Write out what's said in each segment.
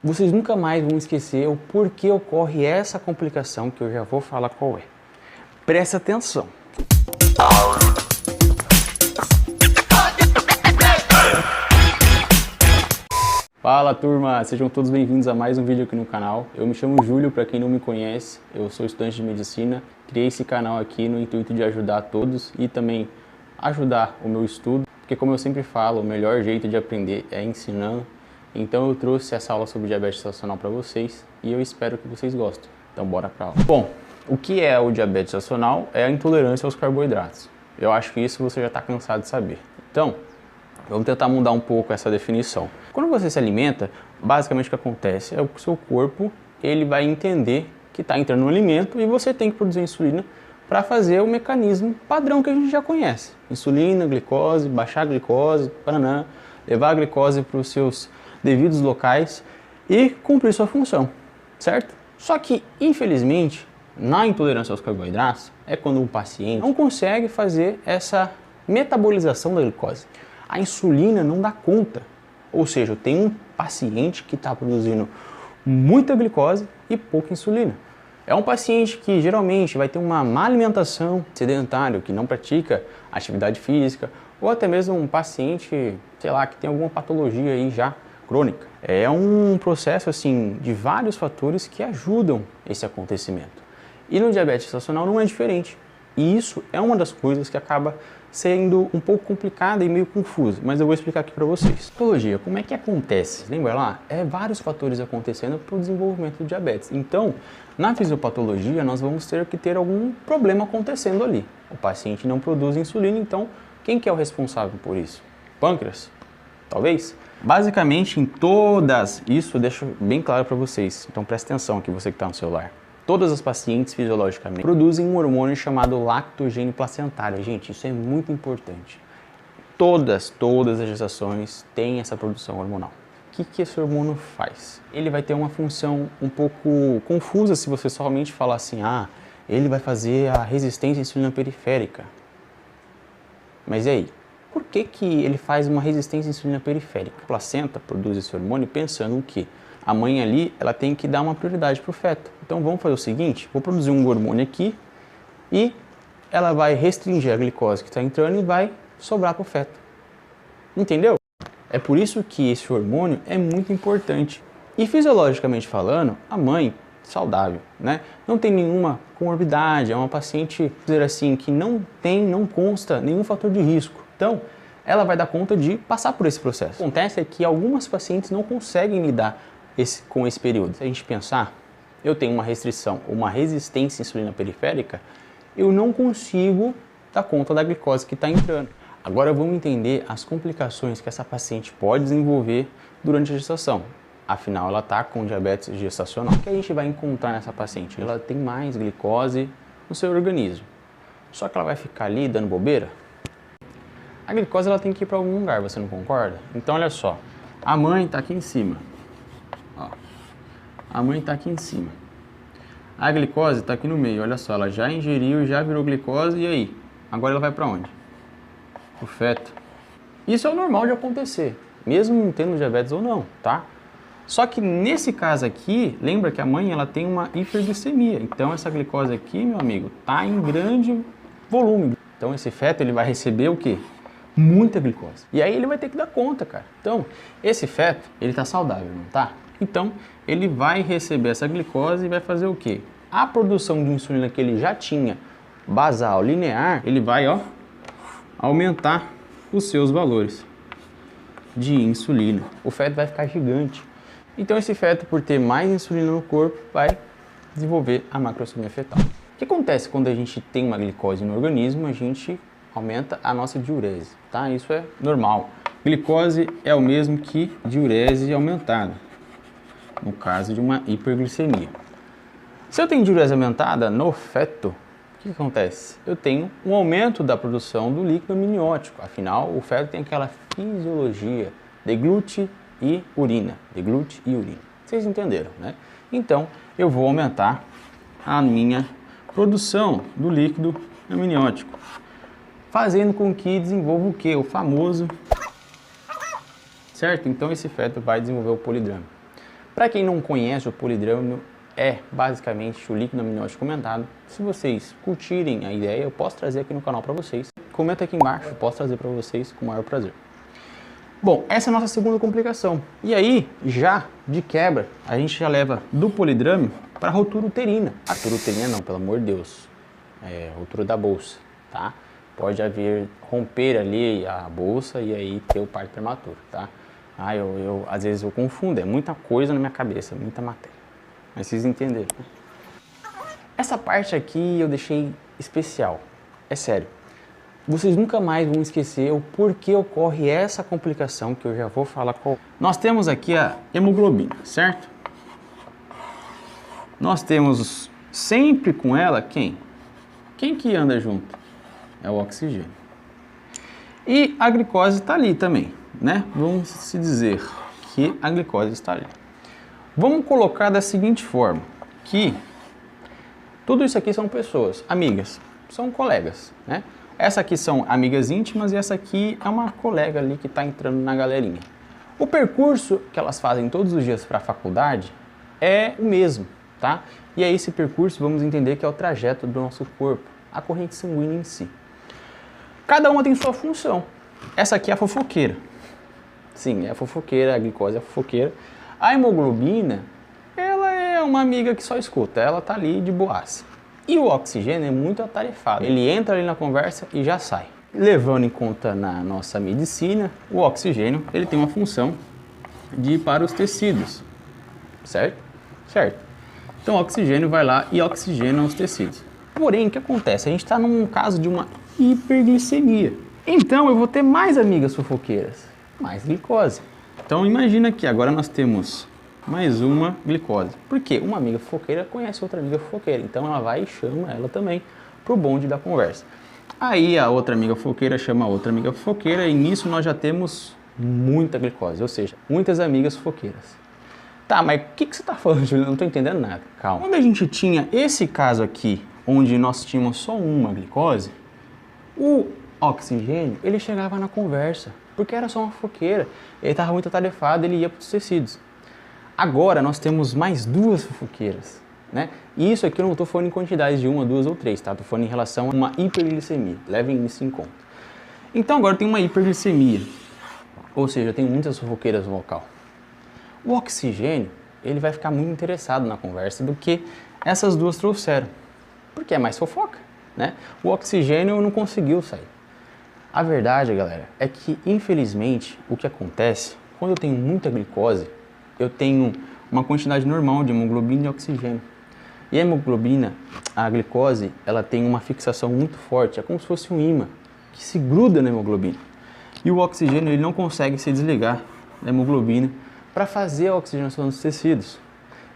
Vocês nunca mais vão esquecer o porquê ocorre essa complicação que eu já vou falar qual é. Presta atenção. Fala turma, sejam todos bem-vindos a mais um vídeo aqui no canal. Eu me chamo Júlio, para quem não me conhece, eu sou estudante de medicina. Criei esse canal aqui no intuito de ajudar todos e também ajudar o meu estudo, porque como eu sempre falo, o melhor jeito de aprender é ensinando. Então eu trouxe essa aula sobre diabetes gestacional para vocês e eu espero que vocês gostem. Então bora pra aula. Bom, o que é o diabetes gestacional? É a intolerância aos carboidratos. Eu acho que isso você já está cansado de saber. Então, vamos tentar mudar um pouco essa definição. Quando você se alimenta, basicamente o que acontece é que o seu corpo ele vai entender que está entrando no alimento e você tem que produzir insulina para fazer o mecanismo padrão que a gente já conhece. Insulina, glicose, baixar a glicose, paraná, levar a glicose para os seus devidos locais e cumprir sua função, certo? Só que, infelizmente, na intolerância aos carboidratos, é quando o paciente não consegue fazer essa metabolização da glicose. A insulina não dá conta, ou seja, tem um paciente que está produzindo muita glicose e pouca insulina. É um paciente que geralmente vai ter uma má alimentação, sedentário, que não pratica atividade física, ou até mesmo um paciente, sei lá, que tem alguma patologia aí já crônica. É um processo assim de vários fatores que ajudam esse acontecimento. E no diabetes gestacional não é diferente. E isso é uma das coisas que acaba sendo um pouco complicada e meio confusa, mas eu vou explicar aqui para vocês. Patologia, como é que acontece? Lembra lá? É vários fatores acontecendo para o desenvolvimento do diabetes. Então, na fisiopatologia, nós vamos ter que ter algum problema acontecendo ali. O paciente não produz insulina, então quem que é o responsável por isso? Pâncreas? Talvez? Basicamente, em todas, isso eu deixo bem claro para vocês, então presta atenção aqui, você que está no celular. Todas as pacientes, fisiologicamente, produzem um hormônio chamado lactogênio placentário. Gente, isso é muito importante. Todas as gestações têm essa produção hormonal. O que esse hormônio faz? Ele vai ter uma função um pouco confusa se você somente falar assim, ele vai fazer a resistência à insulina periférica. Mas e aí? Por que ele faz uma resistência à insulina periférica? A placenta produz esse hormônio pensando que a mãe ali ela tem que dar uma prioridade para o feto. Então vamos fazer o seguinte, vou produzir um hormônio aqui e ela vai restringir a glicose que está entrando e vai sobrar para o feto. Entendeu? É por isso que esse hormônio é muito importante. E fisiologicamente falando, a mãe saudável, né? Não tem nenhuma comorbidade, é uma paciente, dizer assim, que não consta nenhum fator de risco. Então, ela vai dar conta de passar por esse processo. O que acontece é que algumas pacientes não conseguem lidar com esse período. Se a gente pensar, eu tenho uma restrição, uma resistência à insulina periférica, eu não consigo dar conta da glicose que está entrando. Agora vamos entender as complicações que essa paciente pode desenvolver durante a gestação. Afinal, ela está com diabetes gestacional. O que a gente vai encontrar nessa paciente? Ela tem mais glicose no seu organismo. Só que ela vai ficar ali dando bobeira? A glicose ela tem que ir para algum lugar, você não concorda? Então olha só, a mãe está aqui em cima. Ó, a mãe está aqui em cima. A glicose está aqui no meio, olha só, ela já ingeriu, já virou glicose, e aí? Agora ela vai para onde? O feto. Isso é o normal de acontecer, mesmo tendo diabetes ou não, tá? Só que nesse caso aqui, lembra que a mãe ela tem uma hiperglicemia. Então essa glicose aqui, meu amigo, tá em grande volume. Então esse feto ele vai receber o quê? Muita glicose. E aí ele vai ter que dar conta, cara. Então, esse feto, ele tá saudável, não tá? Então, ele vai receber essa glicose e vai fazer o quê? A produção de insulina que ele já tinha, basal, linear, ele vai, ó, aumentar os seus valores de insulina. O feto vai ficar gigante. Então, esse feto, por ter mais insulina no corpo, vai desenvolver a macrocemia fetal. O que acontece quando a gente tem uma glicose no organismo? A gente aumenta a nossa diurese, tá? Isso é normal. Glicose é o mesmo que diurese aumentada, no caso de uma hiperglicemia. Se eu tenho diurese aumentada no feto, o que acontece? Eu tenho um aumento da produção do líquido amniótico, afinal o feto tem aquela fisiologia deglute e urina, deglute e urina. Vocês entenderam, né? Então eu vou aumentar a minha produção do líquido amniótico, fazendo com que desenvolva o que? O famoso, certo? Então esse feto vai desenvolver o polidrama. Para quem não conhece, o polidrâmino é basicamente o líquido amniótico comentado. Se vocês curtirem a ideia, eu posso trazer aqui no canal para vocês. Comenta aqui embaixo, eu posso trazer para vocês com o maior prazer. Bom, essa é a nossa segunda complicação. E aí, já de quebra, a gente já leva do polidrâmino para a rotura uterina. A rotura uterina não, pelo amor de Deus. É rotura da bolsa, tá? Pode haver romper ali a bolsa e aí ter o parto prematuro, tá? Às vezes eu confundo, é muita coisa na minha cabeça, muita matéria. Mas vocês entenderam. Essa parte aqui eu deixei especial, é sério. Vocês nunca mais vão esquecer o porquê ocorre essa complicação que eu já vou falar qual. Nós temos aqui a hemoglobina, certo? Nós temos sempre com ela quem? Quem que anda junto? É o oxigênio. E a glicose está ali também, né? Vamos se dizer que a glicose está ali. Vamos colocar da seguinte forma, que tudo isso aqui são pessoas, amigas, são colegas, né? Essa aqui são amigas íntimas e essa aqui é uma colega ali que está entrando na galerinha. O percurso que elas fazem todos os dias para a faculdade é o mesmo, tá? E é esse percurso, vamos entender que é o trajeto do nosso corpo, a corrente sanguínea em si. Cada uma tem sua função. Essa aqui é a fofoqueira. Sim, é a fofoqueira, a glicose é a fofoqueira. A hemoglobina, ela é uma amiga que só escuta, ela tá ali de boaça. E o oxigênio é muito atarefado, ele entra ali na conversa e já sai. Levando em conta na nossa medicina, o oxigênio, ele tem uma função de ir para os tecidos, certo? Certo. Então o oxigênio vai lá e oxigena os tecidos. Porém, o que acontece? A gente está num caso de uma hiperglicemia. Então eu vou ter mais amigas fofoqueiras, mais glicose. Então imagina que agora nós temos mais uma glicose. Por quê? Uma amiga fofoqueira conhece outra amiga fofoqueira, então ela vai e chama ela também pro bonde da conversa. Aí a outra amiga fofoqueira chama a outra amiga fofoqueira e nisso nós já temos muita glicose, ou seja, muitas amigas fofoqueiras. Tá, mas o que você tá falando, Júlio? Eu não tô entendendo nada. Calma. Quando a gente tinha esse caso aqui, onde nós tínhamos só uma glicose, o oxigênio, ele chegava na conversa, porque era só uma fofoqueira, ele estava muito atarefado, ele ia para os tecidos. Agora nós temos mais duas fofoqueiras, né? E isso aqui eu não estou falando em quantidades de uma, duas ou três, tá? Estou falando em relação a uma hiperglicemia, levem isso em conta. Então agora tem uma hiperglicemia, ou seja, tem muitas fofoqueiras no local. O oxigênio, ele vai ficar muito interessado na conversa do que essas duas trouxeram, porque é mais fofoca, né? O oxigênio não conseguiu sair. A verdade, galera, é que infelizmente o que acontece, quando eu tenho muita glicose, eu tenho uma quantidade normal de hemoglobina e oxigênio. E a hemoglobina, a glicose, ela tem uma fixação muito forte, é como se fosse um ímã que se gruda na hemoglobina. E o oxigênio, ele não consegue se desligar da hemoglobina para fazer a oxigenação dos tecidos.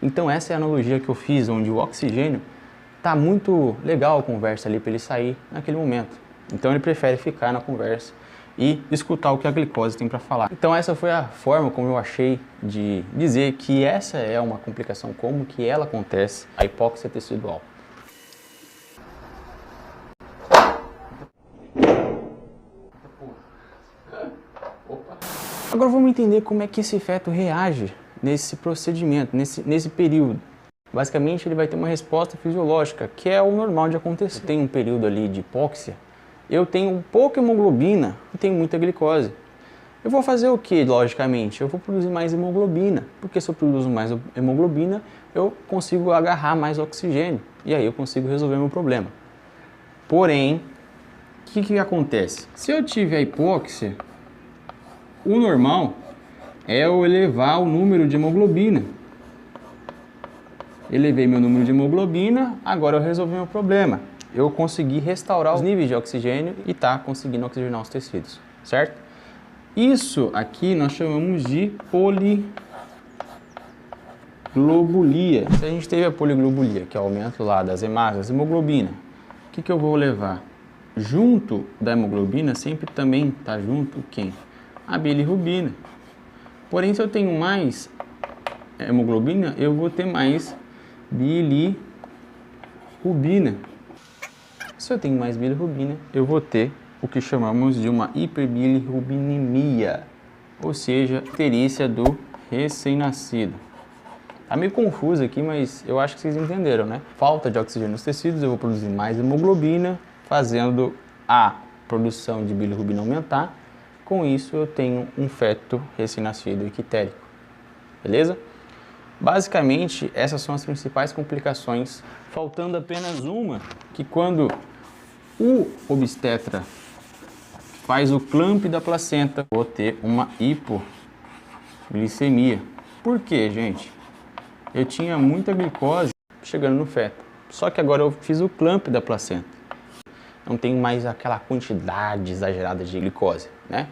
Então essa é a analogia que eu fiz, onde o oxigênio tá muito legal a conversa ali para ele sair naquele momento. Então ele prefere ficar na conversa e escutar o que a glicose tem para falar. Então essa foi a forma como eu achei de dizer que essa é uma complicação, como que ela acontece, a hipóxia tecidual. Agora vamos entender como é que esse feto reage nesse procedimento, nesse período. Basicamente ele vai ter uma resposta fisiológica, que é o normal de acontecer. Tem um período ali de hipóxia, eu tenho pouca hemoglobina e tenho muita glicose. Eu vou fazer o que, logicamente? Eu vou produzir mais hemoglobina, porque se eu produzo mais hemoglobina, eu consigo agarrar mais oxigênio, e aí eu consigo resolver meu problema. Porém, o que acontece? Se eu tiver a hipóxia, o normal é eu elevar o número de hemoglobina. Elevei meu número de hemoglobina, agora eu resolvi meu problema. Eu consegui restaurar os níveis de oxigênio e tá conseguindo oxigenar os tecidos, certo? Isso aqui nós chamamos de poliglobulia. Se a gente teve a poliglobulia, que é o aumento lá das hemácias, hemoglobina, o que eu vou levar? Junto da hemoglobina sempre também tá junto quem? A bilirrubina. Porém, se eu tenho mais hemoglobina, eu vou ter mais bilirrubina. Se eu tenho mais bilirrubina, eu vou ter o que chamamos de uma hiperbilirrubinemia, ou seja, icterícia do recém-nascido. Tá meio confuso aqui, mas eu acho que vocês entenderam, né? Falta de oxigênio nos tecidos, eu vou produzir mais hemoglobina, fazendo a produção de bilirrubina aumentar. Com isso, eu tenho um feto recém-nascido ictérico. Beleza? Basicamente, essas são as principais complicações, faltando apenas uma, que quando o obstetra faz o clamp da placenta, vou ter uma hipoglicemia. Por quê, gente? Eu tinha muita glicose chegando no feto, só que agora eu fiz o clamp da placenta. Não tenho mais aquela quantidade exagerada de glicose, né?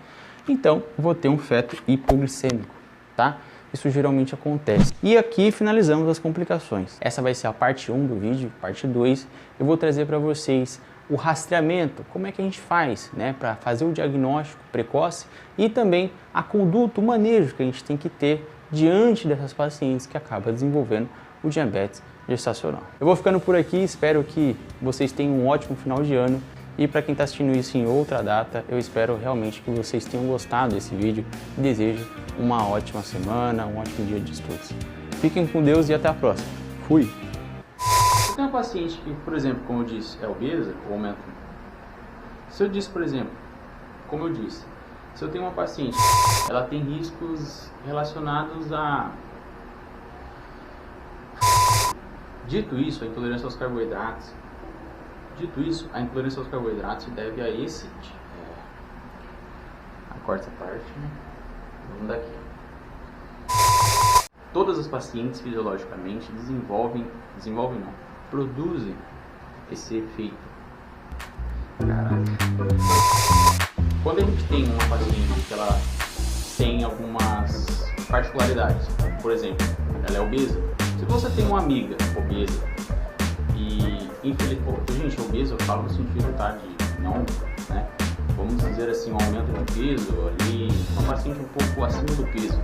Então, vou ter um feto hipoglicêmico, tá? Isso geralmente acontece. E aqui finalizamos as complicações. Essa vai ser a parte 1 do vídeo. Parte 2, eu vou trazer para vocês o rastreamento, como é que a gente faz, né, para fazer o diagnóstico precoce e também a conduta, o manejo que a gente tem que ter diante dessas pacientes que acabam desenvolvendo o diabetes gestacional. Eu vou ficando por aqui, espero que vocês tenham um ótimo final de ano e para quem está assistindo isso em outra data, eu espero realmente que vocês tenham gostado desse vídeo e desejo uma ótima semana, um ótimo dia de estudos. Fiquem com Deus e até a próxima. Fui! Eu tenho uma paciente que, por exemplo, como eu disse, é obesa ou aumenta. Se eu disse, por exemplo, como eu disse, se eu tenho uma paciente, ela tem riscos relacionados a... Dito isso, a intolerância aos carboidratos. Dito isso, a intolerância aos carboidratos se deve a esse... Corta essa parte, né? Vamos daqui. Todas as pacientes fisiologicamente produzem esse efeito. Caraca. Quando a gente tem uma paciente que ela tem algumas particularidades, por exemplo, ela é obesa. Se você tem uma amiga obesa e infelizmente, gente, obesa eu falo no sentido, tá, de não, né, vamos dizer assim, um aumento de peso ali, uma paciente um pouco acima do peso.